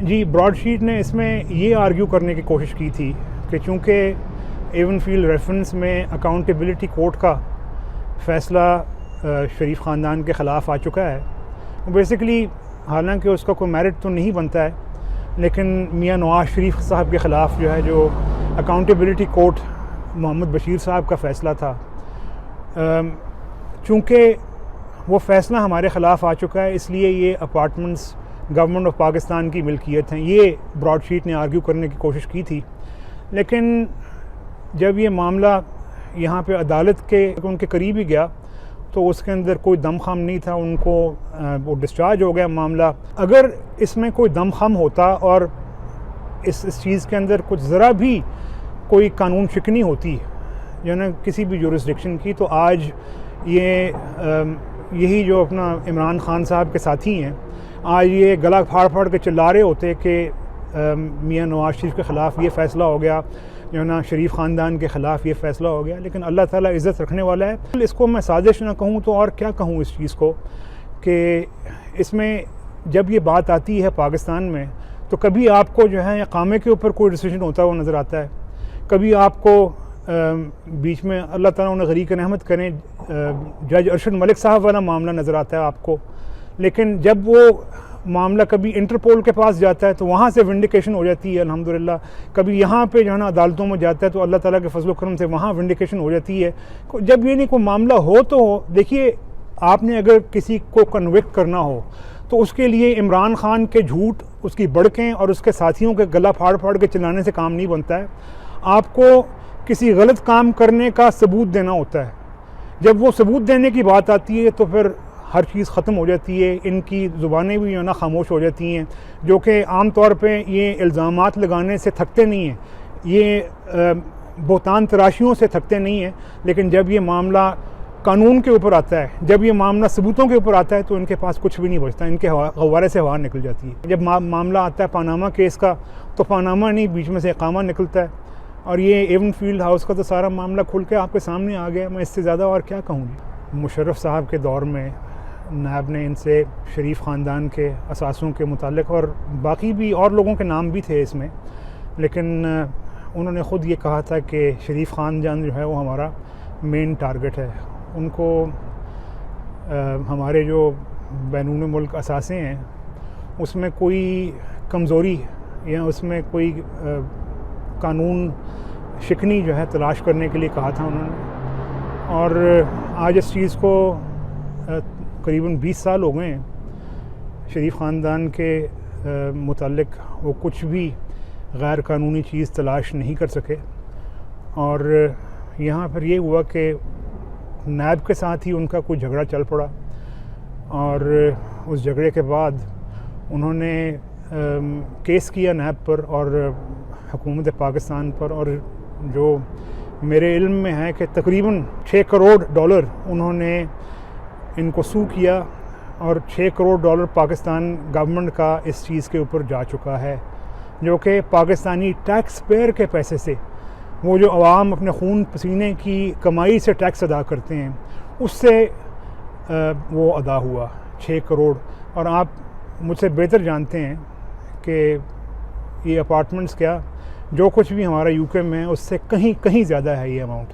जी, broadsheet ने इसमें ये आर्ग्यू करने की कोशिश की थी कि चूँकि एवनफील्ड रेफरेंस में अकाउंटेबिलिटी कोर्ट का फ़ैसला शरीफ ख़ानदान के ख़िलाफ़ आ चुका है। बेसिकली हालांकि उसका कोई मेरिट तो नहीं बनता है, लेकिन मियां नवाज़ शरीफ साहब के ख़िलाफ़ जो है, जो अकाउंटेबिलिटी कोर्ट मोहम्मद बशीर साहब का फ़ैसला था, चूँकि वो फ़ैसला हमारे ख़िलाफ़ आ चुका है, इसलिए ये अपार्टमेंट्स गवर्नमेंट ऑफ पाकिस्तान की मिल्कियत हैं। ये ब्रॉडशीट ने आर्ग्यू करने की कोशिश की थी, लेकिन जब ये मामला यहाँ पे अदालत के उनके करीब ही गया तो उसके अंदर कोई दमखम नहीं था, उनको वो डिस्चार्ज हो गया मामला। अगर इसमें कोई दमखम होता और इस चीज़ के अंदर कुछ ज़रा भी कोई कानून शिकनी होती जो ना किसी भी जुरिस्डिक्शन की, तो आज यही जो अपना इमरान खान साहब के साथी हैं, आज ये गला फाड़ फाड़ के चिल्ला रहे होते कि मियां नवाज़ शरीफ के ख़िलाफ़ ये फ़ैसला हो गया, जो ना शरीफ ख़ानदान के ख़िलाफ़ ये फ़ैसला हो गया। लेकिन अल्लाह ताला इज़्ज़त रखने वाला है। इसको मैं साजिश ना कहूँ तो और क्या कहूँ इस चीज़ को, कि इसमें जब ये बात आती है पाकिस्तान में, तो कभी आपको जो है इक़ामे के ऊपर कोई डिसीजन होता हुआ नज़र आता है, कभी आपको बीच में अल्लाह ताला उन्हें ग़रीक़ रहमत करें जज अरशद मलिक साहब वाला मामला नज़र आता है आपको। लेकिन जब वो मामला कभी इंटरपोल के पास जाता है तो वहाँ से विंडिकेशन हो जाती है अल्हम्दुलिल्लाह। कभी यहाँ पे जो है ना अदालतों में जाता है तो अल्लाह ताला के फजल करम से वहाँ विंडिकेशन हो जाती है। जब ये नहीं कोई मामला हो तो हो, देखिए आपने अगर किसी को कन्विक्ट करना हो तो उसके लिए इमरान खान के झूठ, उसकी बड़कें और उसके साथियों के गला फाड़ फाड़ के चिल्लाने से काम नहीं बनता है। आपको किसी गलत काम करने का सबूत देना होता है। जब वो सबूत देने की बात आती है तो फिर हर चीज़ ख़त्म हो जाती है, इनकी ज़ुबानें भी जो ना खामोश हो जाती हैं, जो कि आम तौर पे ये इल्ज़ामात लगाने से थकते नहीं हैं, ये बोतान तराशियों से थकते नहीं हैं। लेकिन जब ये मामला कानून के ऊपर आता है, जब ये मामला सबूतों के ऊपर आता है, तो इनके पास कुछ भी नहीं बचता, इनके गवारे से हवा निकल जाती है। जब मामला आता है पानामा केस का, तो पानामा नहीं, बीच में से इकामा निकलता है। और ये एवनफील्ड हाउस का तो सारा मामला खुल के आपके सामने आ गया। मैं इससे ज़्यादा और क्या कहूँ। मुशर्रफ साहब के दौर में नायब ने इनसे शरीफ ख़ानदान के असासों के मुतालिक, और बाकी भी और लोगों के नाम भी थे इसमें, लेकिन उन्होंने ख़ुद ये कहा था कि शरीफ ख़ानदान जो है वो हमारा मेन टारगेट है। उनको हमारे जो बैरून मुल्क असासे हैं उसमें कोई कमज़ोरी या उसमें कोई कानून शिकनी जो है तलाश करने के लिए कहा था उन्होंने। और आज इस चीज़ को करीबन 20 साल हो गए हैं। शरीफ ख़ानदान के मुतालिक वो कुछ भी गैर कानूनी चीज़ तलाश नहीं कर सके। और यहाँ फिर ये हुआ कि नायब के साथ ही उनका कोई झगड़ा चल पड़ा, और उस झगड़े के बाद उन्होंने केस किया नायब पर और हुकूमत पाकिस्तान पर, और जो मेरे इल्म में है कि तकरीबन $6 करोड़ उन्होंने इनको सू किया, और $6 करोड़ पाकिस्तान गवर्नमेंट का इस चीज़ के ऊपर जा चुका है, जो कि पाकिस्तानी टैक्स पेयर के पैसे से, वो जो अवाम अपने खून पसीने की कमाई से टैक्स अदा करते हैं, उससे वो अदा हुआ $6 करोड़। और आप मुझसे बेहतर जानते हैं कि ये अपार्टमेंट्स क्या, जो कुछ भी हमारा यूके में है उससे कहीं ज़्यादा है ये अमाउंट।